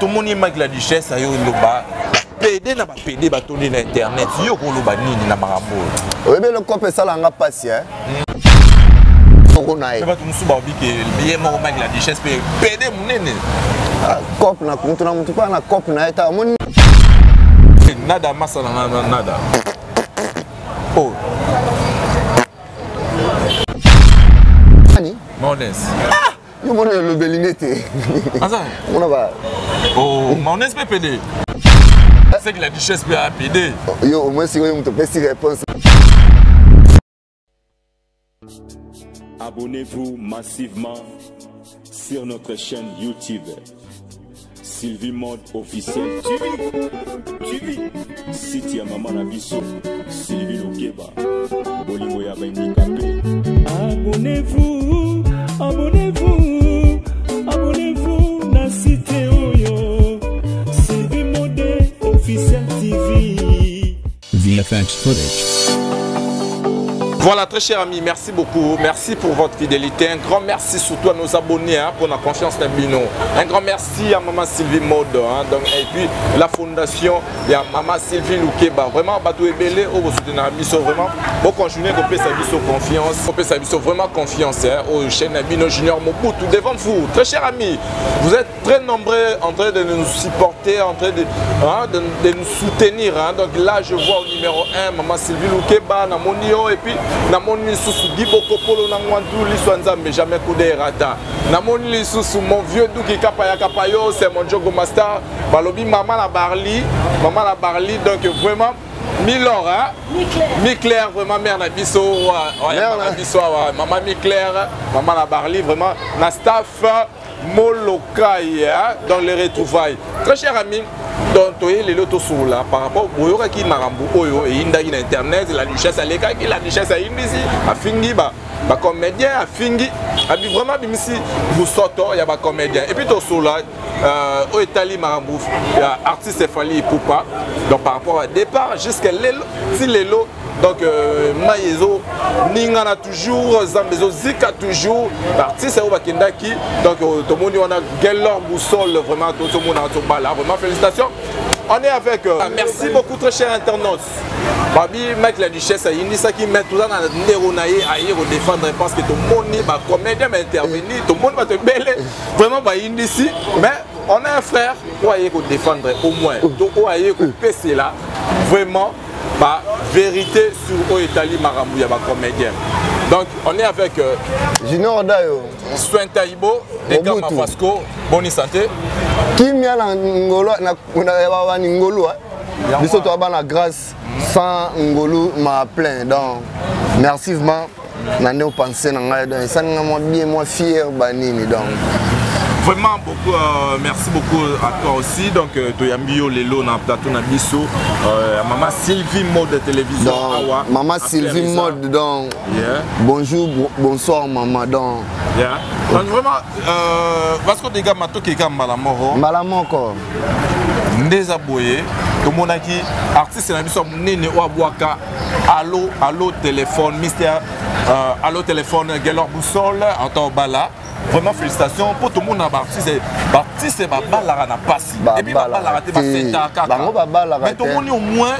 Tout le monde est la duchesse, ayo loba. PD na ba PD ba tourner na internet. Yo ko loba nini na marambo. Oui mais le cop ça langa passer hein. Mais ba tout musu ba obi ke lié mo la duchesse PD munene. Cop na kuntu na mutu pa na cop na eta mon nada massa nada. Oh. Ani? Maonès. Yo mon le belinete. Asa. On va. Oh, Maonès PD. C'est que la duchesse peut PD. Yo au moins si vous me topez si réponse. Abonnez-vous massivement sur notre chaîne YouTube. Sylvie Mode officiel. Tu vis. Siti ya Maman Nabiso. Sylvie Lokeba. Bolingo ya handicapé. Abonnez-vous. Abonnez-vous. Abonnez-vous. Na Cité Oyo. Sylvie Mode officiel TV. VFX footage. Voilà, très chers amis, merci beaucoup. Merci pour votre fidélité. Un grand merci surtout à nos abonnés pour la confiance dans Bino. Un grand merci à Maman Sylvie Mode. Donc, et puis la fondation, il y a Maman Sylvie Loukeba. Vraiment, Batou et Belé, au soutenir Bisso. Vraiment, bon continuer de payer sa Bisso confiance. On paye sa Bisso vraiment confiance aux chaînes Bino Junior Mobutu devant vous. Très chers amis, vous êtes très nombreux en train de nous supporter, en train de nous soutenir. Donc là, je vois au numéro 1, Maman Sylvie Loukeba, Namonio, et puis Namoni Susu Giboko Polo Nangwandu Liswanza mais jamais coudé rata. Namoni Susu mon vieux Douki Kapaya Kapayo, c'est mon Jogo Master. Balobi Maman la Barli, donc vraiment Milor, hein? Mi-Claire, vraiment mère Nabiso, Maman Mi-Claire, Maman la Barli, vraiment na staff Molokai, dans les retrouvailles. Très chers amis, donc les lotos sont là par rapport au Boyoka qui marambo Oyo et Inda internet, la duchesse à l'écart, la duchesse à Indisi, à Fingi, bah comédien, à Fingi, à vraiment bimisi, vous sortez, il y a des comédiens. Et puis tout là, au Italie marambo, il y a artiste Fali Poupa, donc par rapport au départ jusqu'à l'élo, si l'élo. Donc, Maïezo, Ningana toujours, Zambezo, Zika toujours, l'artiste est Bakindaki. Donc, tout le monde on a Gelor Boussol, vraiment, tout le monde a là. Vraiment, félicitations. On est avec. Merci beaucoup, très cher internaute. Babi, mec, la duchesse, il dit ça qui met tout ça dans le néronaïe, ailleurs, au défendre, parce que tout le monde va comédien va intervenir, tout le monde va te bêler. Vraiment, il dit ici. Mais on a un frère, où ailleurs, défendre au moins. Donc, où ailleurs, PC là, vraiment. Bah, vérité sur Oetali Marambu, yaba comédien. Donc, on est avec Junior Dayo, Soin Taïbo, Eka Mafasco, bonne santé. Qui m'a la ngolo na ngolo biso to ba na grâce sans ngolo m'a plein donc mercivement na ne penser na ngai donc ça nga bien moi fier banini donc vraiment beaucoup, merci beaucoup à toi aussi. Donc, Toyambio Lelo na plateau na biso, Maman Sylvie Mode de télévision. Donc, Maman Sylvie Mode donc. Yeah. Bonjour, bonsoir maman donc. Yeah. Donc vraiment, parce que des gars mato qui est malamoro. Malamoko. Ndézaboye, tout le monde a qui artiste na biso nene Wabwaka. Allo téléphone, mystère. Allo téléphone, Gelor Boussol, en Bala. Vraiment félicitations pour tout le monde. Baptiste c'est Babalara na passi. Et puis Babalara te baseta kaka. Mais tout le monde au moins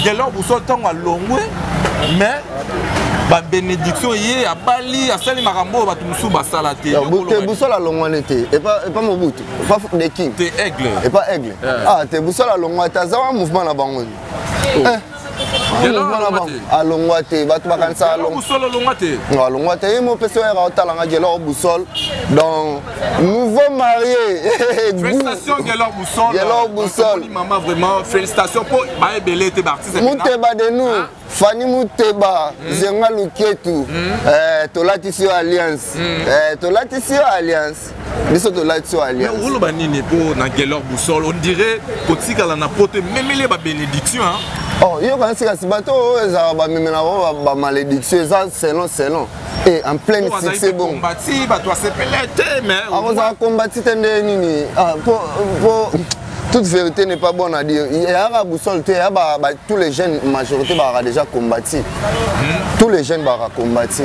Gelor Boussol tant à longwe. Mais ba bénédiction yé à Bali à Sali Marambo ba tumusu ba salate. Te Boussol à longwe et pas Mobutu. Pas des King. T'es aigle. Et pas aigle. Ah te Boussol à longwe ta za mouvement na bango. Alongwate, batu bakansa alongwate. Alongwate, mon pèse era otalanga Gelor Boussol. Donc nouveau marié. Félicitations Gelor Boussol. Gelor Boussol. Maman vraiment félicitations pour Baebele te artiste. Mouteba de nous. Fanny Mouteba, Zenga Luketu. Tolati sur Alliance. Tolati sur Alliance. Biso tolati sur Alliance. Mais rolo banini pour na Gelor Boussol, on dirait kotika la na pote même les ba bénédiction hein. Oh, yo quand c'est bateau ça va même la ba malédiction ça selon. Et en plein succès bon. Combattu, ba toi c'est pelete mais. On va combattre tende nini. Ah pour toute vérité n'est pas bonne à dire. Il y a Boussol, tous les jeunes, majorité, va déjà combattu. Tous les jeunes vont combattre.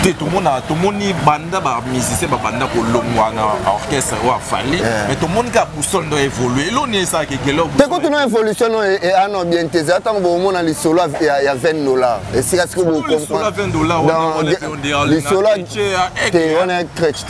tout le monde ni banda ba musicien ba banda ko longwa na orchestre wa fali mais tout le monde ka boussole doit évoluer lo ni ça que gelo te ko tuna évolution et an bien te attends bon mon li solo il y a $20 et si est-ce que vous comprenez $20 les solo te on est crèche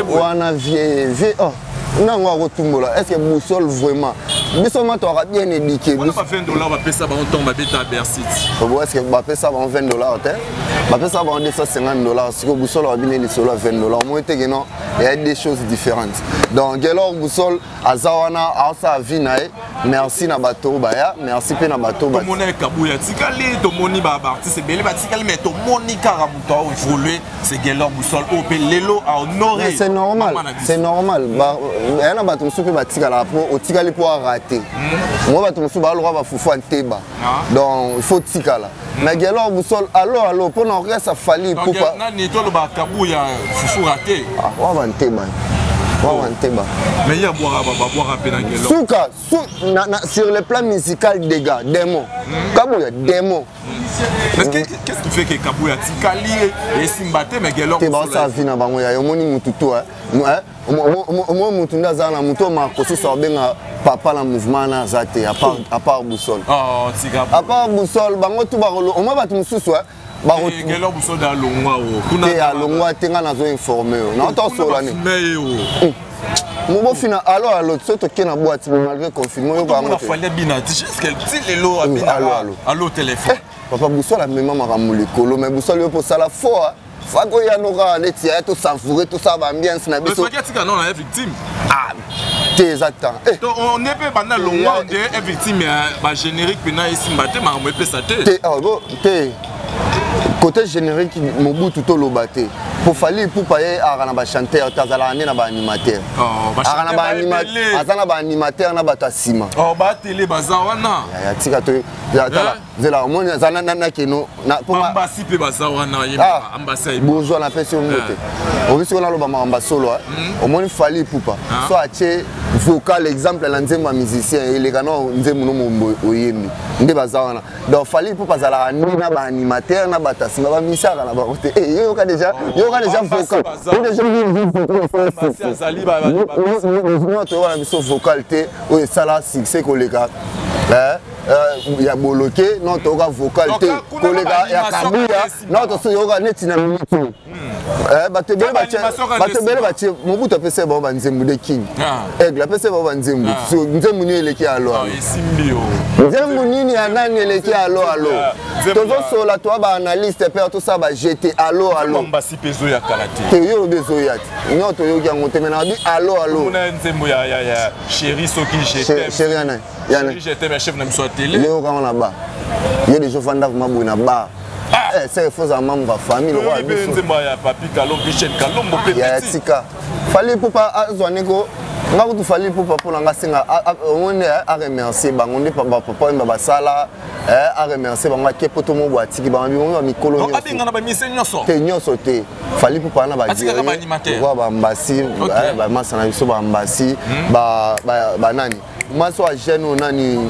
on a vieux oh non on retombe est-ce que boussole vraiment mais seulement tu auras bien éduqué on pas $20 va payer ça ba on tombe beta Bercy est-ce que va payer ça ba $20 va payer ça ba $250 si que boussole va bien les solo $20 moi te non il y a des choses différentes donc gelor boussole azawana asa vinae merci na bato baya merci pe na bato ba mon kabuya tikali to moni ba artiste belé ba tikali mais to moni karamuto évoluer c'est gelor boussole au lelo à honorer c'est normal il y a bato musu pe ba tikala po o tikali po rater moi bato musu ba lwa ba fufu anteba donc il faut tikala mais gelor boussole allo pour non rien ça fallait pour pas nani to lo ba kabuya fufu rater wa ba anteba mais il y a boire à Souka, sur le plan musical des gars, démon. Kabouya, démon. Qu'est-ce qui fait que Kabouya Tikali et Simbate mais Gelor Boussole ça vient na bango ya moni mututo moi mutunda za na muto makoso so benga papa la mouvement na zate à part Boussole. Oh, Tika. À part Boussole bango tout barolo on m'a battu mususu Gelor Boussole da longwa o. Kuna longwa tenga na zo informer. Na to so la ni. Mon fina allo soto ke na boîte malgré confinement yo ba mo fallait bina est-ce qu'elle dit lelo abina allo téléphone papa Boussole a même makamuli kolo mais Boussole yo pour ça la fois fago ya nora netia to savourer tout ça ba ambiance na biso mais tika non la victime tes attends on est pas pendant longtemps on est victime ba générique pena ici mbaté ma mo pesa te te côté générique Mobutu to lobaté pour fali pour payer arana ba chanteur tazala na ba animateur arana ba animateur azana ba animateur na bata sima ba télé bazawana ya tika to tala zela omoni azana na keno na pour ambassi pe bazawana yeba ambassi bourgeois na pesi omote obisi ona loba mamba solo omoni fali pupa so ache vocal exemple la nzemba musicien ele kana nzembo no mombo oyemi nde bazawana donc fali pupa zala na ba animateur na bata sima ba misaka na ba côté yo ka déjà vocal vocal te o sala succès koleka il y a boloké non toka vocal te koleka ya kabuya non to so yoga netina minute bato bele batie Mobutu apesa ba banzembu de king aigle apesa ba banzembu nzembu ni eleki alo nzembu nini ya nani eleki alo tozo sola to ba analyste pe to ça ba jeter alo mbasi pezo ya kalate te yo bezo ya non to yo ki ngote mena bi alo mona nzembu ya chéri soki jeter chéri yana j'étais ma chef na miso télé yo ka na ba yo de jo fanda mabu na ba c'est faux à membre famille le roi nzembu ya papi Kalombo Michel Kalombo petit ya tika fallait pour pas azwaneko nga tu fallait pour pas na ngasinga on a remercier bango ndi papa mba basala a remercier bango ke poto mo boatiki bango mo mikolo nyoso abinga na ba mise nyoso te nyoso te fallait pour pas na ba dire ba mbasi ba masana biso ba mbasi ba nani maso a jeune nani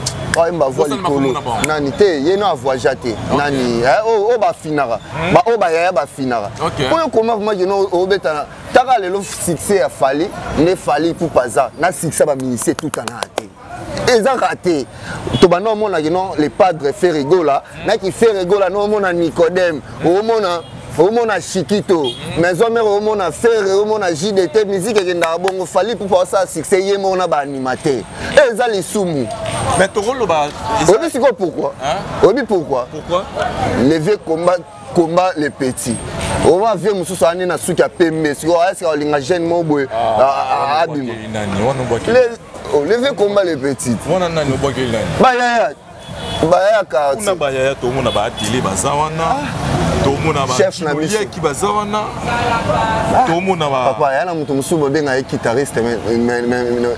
mba voix likolo nani te ye no avoya te nani o ba finara ba o ba ya ba finara ko comment moi je no obetana taka lelo succès ya fali ne fali pour paza na succès ba ministère tout kana te eza raté to bana mona non les padres fait rigola na qui fait rigola no mona Nicodème o mona Chiquito maison mère o mona Ferre o mona JDT musique et na bongo fali pour pas ça succès ye mona ba animateur eza les sumu mais to rolo ba obi siko pourquoi obi pourquoi lever combat les petits on va voir mususu ani na suki ya pembe siko est-ce que linga jeune mo boy abima lever combat les petits wana nani oboke nani baya ka kuna baya to mona ba télé bazawana to mona ba chef na biso ki bazawana to mona ba papa yana mutu musubo benga e guitariste mais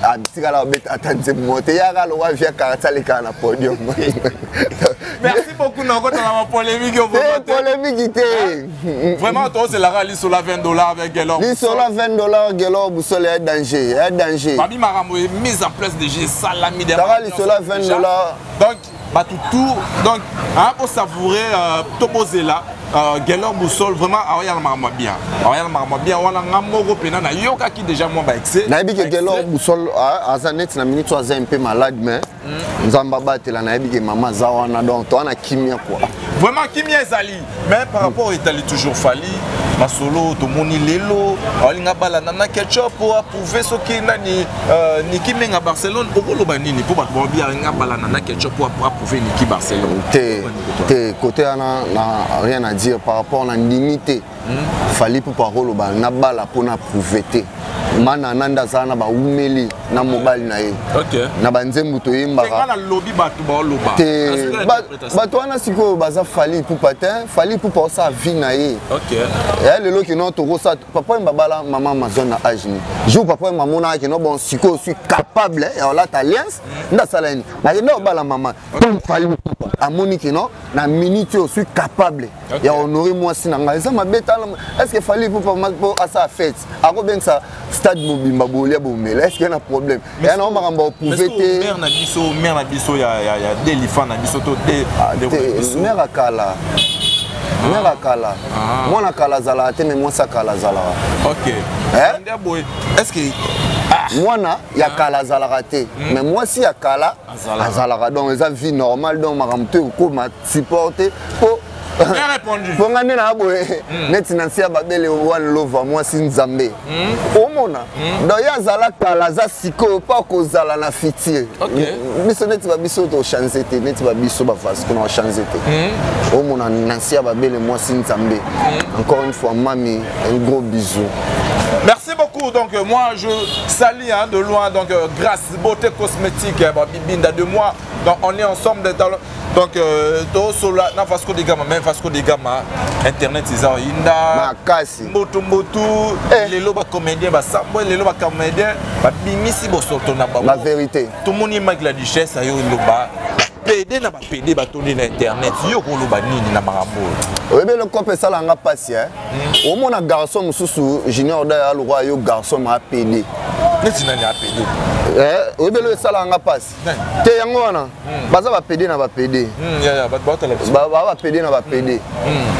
atika la bet attenze mote ya ga lo wa via karatsalika na podium. Merci beaucoup na kota na polémique au polémique té vraiment toi c'est la rallye sur la $20 avec Gelor Boussole sur la $20 Gelor Boussole est danger babi marambo mise en place de G salami de la rallye sur la $20 donc tout donc pour savourer Tobozela Gelor Boussol vraiment aoya marama bien. Aoya marama bien wana ngamoko pena na yoka ki déjà moi ba excès. Na yebi ke Gelor Boussol azanet na minute aza un peu malade mais nzamba batela na yebi ke maman za wana donc to ana kimia quoi. Vraiment kimia ezali mais par rapport au Italie toujours fali masolo to moni lelo alinga bala na ketchup pour approuver ce qui nani Niki menga Barcelone okoloba nini pour batbo bien nga bala na ketchup pour approuver Niki Barcelone. T'es côté ana na rien à dire par rapport à limité. Fali pour parole ba na bala pour na prouver te. Mana nanda sana ba umeli na mobile na ye. OK. Na banzembu to yimba. Ngana lobby batu ba loba. Bato wana siko baza fali pour patin, fali pour pa sa vie na ye. OK. Et le lo ki no to ça papa mbabala maman mazon na âge ni. Jour papa maman na ki no bon siko suis capable et la alliance nda sala ni. Na no bala maman. Tom fali papa. Amoni ki no na minute je suis capable. Et honorer moi si na ngaza mabeta est-ce que fali pour à sa fête. Ako ben ça stade mobimba bolia bomela est-ce qu'il y a un problème et on m'a prouvé que mère na biso ya delifa na biso to de mère akala mère akala moi na kala zala te mais moi ça kala zala. OK est-ce que moi na ya kala zala raté mais moi si ya kala azala donc ça vie normale donc maramte ko ma supporter pour bien répondu. Pour ngane na boye net nansia babele one love moi si nzambe. Omona. Do ya zala kala za siko pa ko zala na fitier. Biso net ba biso to changer te net ba biso ba face ko na changer te. Omona nansia babele moi si nzambe. Encore une fois mami un gros bisou. Merci beaucoup. Donc moi je salue de loin donc grâce beauté cosmétique Bibinda de moi. Donc on est ensemble de donc na Vasco de Gama même Vasco de Gama internet ils ont inda makasi moto lelo ba comédien ba sambo lelo ba comédien ba bimisi bo sorto na ba la vérité tout monde mag la duchesse ayo loba PD na ba PD ba tourner na internet yo ko loba nini na marambo oyebe le copé ça la nga passi au mona garçon mususu junior da ya lwa yo garçon ma PD neti nani a PD oyebe le ça la nga passi te yango wana baza ba PD na ba PD ya ba tala ba PD na ba PD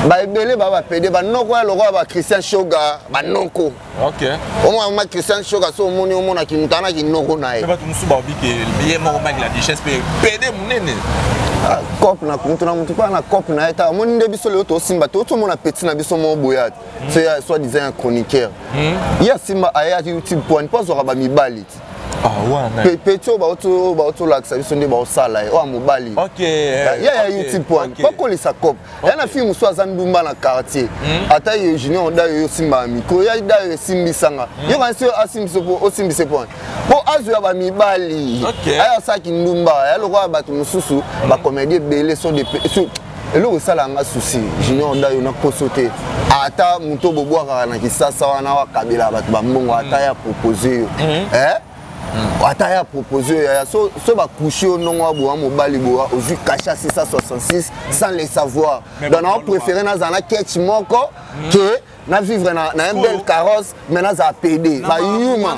ba ebele ba PD ba noko ya lwa ba Christian Shoga ba noko. OK au moins ma Christian Shoga so moni o mona ki mutana ki noko na ye ba tu musu ba obi ke bien mo mag la duchesse PD munene cop na kuntuna mutu pa na cop na eta moni nde biso le to simba to mona petit na biso mo boyat c'est soit disant un chroniqueur ya simba aya YouTube point pas zo ba mibali wana petit ba auto laxa biso nde ba osala o mobali. OK ya YouTube point pas ko lisa cop ya na film so azandumba na quartier ata ye junior da yo simba miko ya da yo simbisanga yo kan se asimbiso po osimbise point po azu ya ba mibali aya saki ndumba ya lokwa batu mususu ba comédie belé sont des et le sala nga souci junior da yo na kosote ata muto bobwaka na kisasa wana wa kabila batu ba mbongo ata ya proposer ata ya proposer ya so ba coucher au non wa bo mobali bo ozu kacha 666 sans le savoir donc on préférer na zana ketch moko que na vivre na un bel carrosse mais na za PD ba yuma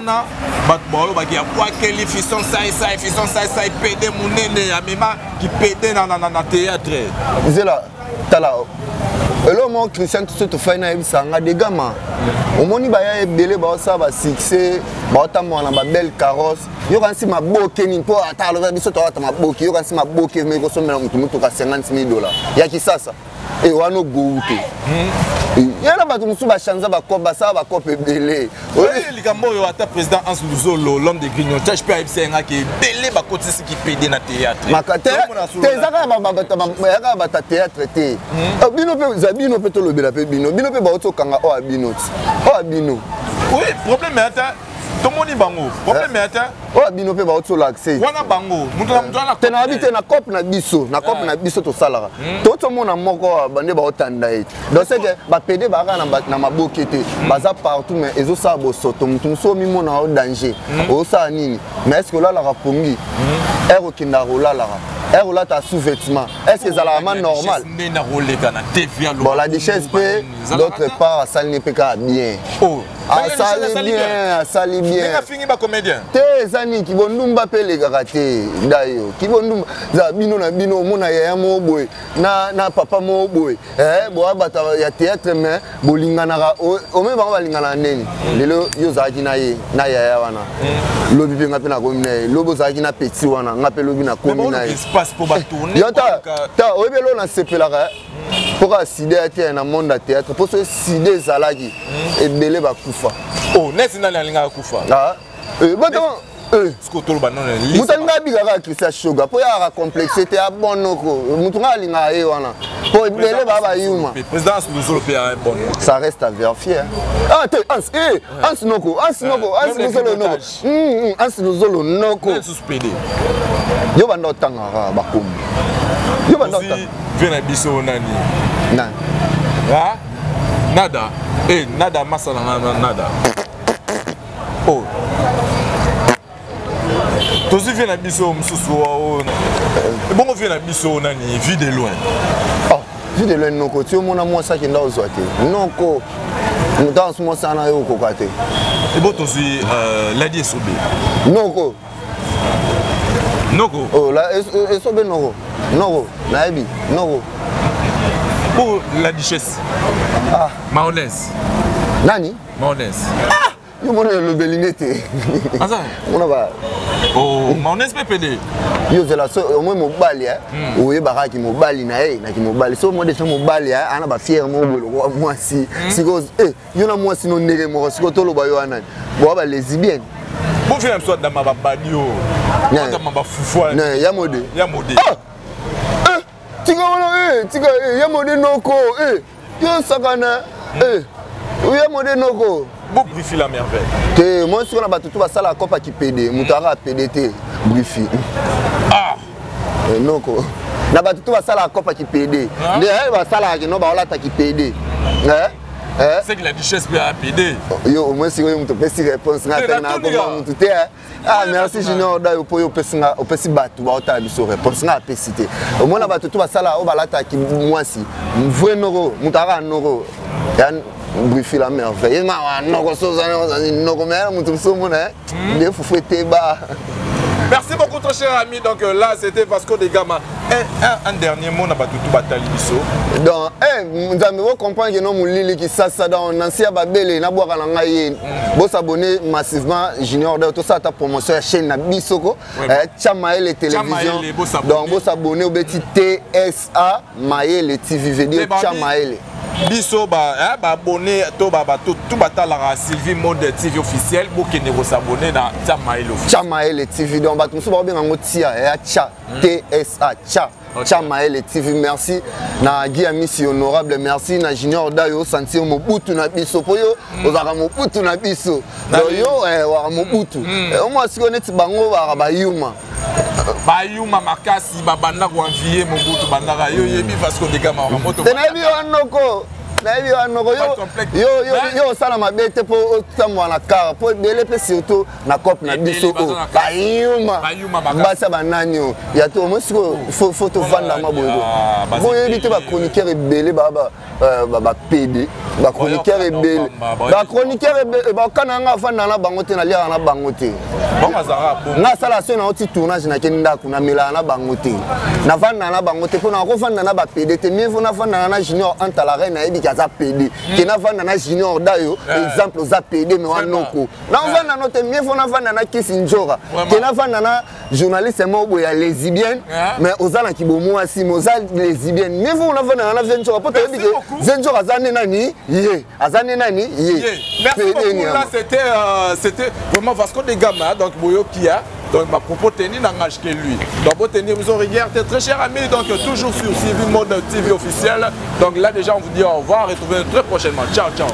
bat bolo ba ki akwa keli fison sai PD munene ya mema ki PD na théâtre zela tala elo mo Christian tout se fait na ebisanga de gama omoni ba ya ebele ba sa ba succès ba otamo na ba belle carrosse yo kan si maboke ni po atalo ba biso to atama maboke yo kan si maboke me ko so mela mutu ka $50,000 ya kisasa e wano goute yana batu musu ba chanza ba koba sa ba kope belé oui likambo yo ata président Hans Luzolo l'homme de grignotage pe ibsenga ki belé ba kotisi ki PD na théâtre makate te zaka ba théâtre te bino pe to lobela pe bino pe ba otokanga o abino oui problème ata tomoni bango problème ata o abino pe ba otola accès wana bango mutu na te na habite na cop na biso to salara to mona moko bande ba otanda et donc c'est que ba PD ba na maboke te baza partout mais ezo sa bo soto mutu so mi mona o danger o sa nini mais est-ce que là la rapongi ero kinda rola là ta sous-vêtement est-ce que ça la man normal na roleka na TV bon la duchesse peut d'autre part ça n'est pas bien asali bien, asali bien. Nga fini ba comédien. Te zani ki bondumba pe le karaté dayo. Ki bondumba za bino na bino mona ya mo boy na papa mo boy. Bo abata ya théâtre mais bolingana o me ba lingana neni. Lelo yo zaki na ye na ya wana. Lobi pe ngape na komine. Lobo zaki na petit wana ngape lobi na komine. Espace pour ba tourner. Yo ta oyebelo na sepelaka. Pour assider à un monde de théâtre, pour se cider Zalagi et belé Bakoufa. Oh, n'est-ce pas la Koufa? Ah, Scotolo Banon, Moutanga Bigaga qui s'achoga, pour y avoir complexité à bon noko, Moutonga Linga Ewana, pour belé Baba Yuma. Présidence nous européens, bon. Ça reste à vérifier. Ah, Ans Noko, Ans Noko, Ans Nozolo Noko. Ans Nozolo Noko. Suspendé. Yo Bando Tangara Bakoum. Yo Bando Tangara. Viens à Bisso Nani. Non. Ah? Nada. Eh, nada, Masala, nada. Oh. Tu aussi viens à Bisso, Moussou. Bon, on vient à Bisso Nani, vie de loin. Oh, vie de loin, non, tu mon amour, ça qui est dans le zoate. Non, nous dans ce moment, ça n'a eu aucun côté. Et bon, tu aussi, la die Sobé. Non, Noko. oh, la Sobé, non. Non, Naïbi, non. Pour la duchesse. Ah. Mayonnaise. Nani? Mayonnaise. Ah! Yo mon le belinete. Ah ça? On va. Oh, mayonnaise PPD. Yo c'est la so au moins mobali hein. Oye baraki mobali na na ki mobali. So mo de so mobali hein, ana ba fier mo bolo moi si. Because yo na moi si no nere mo siko to lo ba yo ana. Bo ba lesbienne. Bon film soit dans ma badio. Dans ma foufou. Non, ya modé. Ya modé. Tika wana tika ya modé noko yo sakana ya modé noko. Bon brifi la merveille. Que moi si on a battu tout ça la copa qui PD, mutara PDT brifi. Ah. Noko. Na battu tout ça la copa qui PD. Les va ça la no ba la ta qui PD. C'est que la duchesse peut PD. Yo au moins si on te pesi réponse na ta na comment tout te. Ah merci Junior da yo poyo pesinga o pesi batu ba ota biso réponse na pesité. Au moins na battu tout ça la o ba la ta qui moi si. Vrai noro, mutara noro. Brifi la merveille. Merci beaucoup, très cher ami. Donc là, c'était Vasco de Gama. Un dernier mot, on a battu tout Batali Bisso. Donc, vous avez compris que nous Lili qui ça dans l'ancien Babel, na boire la ngaye. Vous s'abonner massivement Junior de tout ça ta promotion chaîne na Bissoko. Chamael télévision. Donc vous s'abonner au petit TSA Maël TV veut dire Chamael. Bisso ba abonné to ba tout batala Sylvie Mode TV officiel pour que vous s'abonner dans Chamael officiel. Chamael TV donc ba tout ba bien ngo tia cha TSA cha Chamael TV merci na Guy Amisi honorable merci na Junior Dayo sentir Mobutu na biso poyo ozaka Mobutu na biso donc yo wa Mobutu au moins si on est bango ba yuma Bayuma makasi babanda ko envier Mobutu bandaka yo yebi Vasco de Gama moto. Tenabi wanoko. Nabi wanoko yo sala mabete po tamwa na car po bele pe surtout na cop na biso o. Bayuma basa bananyo. Ya to mo siko photo vanda maboyo. Bo yebi te ba chroniqueur ebele baba PD ba chroniqueur ebele. Ba chroniqueur ebele ba kananga vanda na bango te na lia na bango te. Na sala so na oti tournage na kenda kuna mela na bango te. Na vanda na bango te po na ko vanda na ba PD te mieux na vanda na Junior Antalare na ebi za PD. Qui na vanda na Junior Dayo exemple za PD mais wanoko. Na vanda no te mieux na vanda na Kisinjora. Qui na vanda na journaliste mo boya lesbienne mais ozala kibomo asi moza lesbienne. Mieux na vanda na Ventura po te ebi ke Ventura azane nani ye. Azane nani ye. Merci beaucoup là c'était vraiment Vasco de Gama donc boyo kia. Donc ma propos tenir n'engage que lui. Donc pour tenir vous regardez très cher ami donc toujours sur Sylvie Mode TV officiel. Donc là déjà on vous dit au revoir et retrouvez très prochainement. Ciao ciao.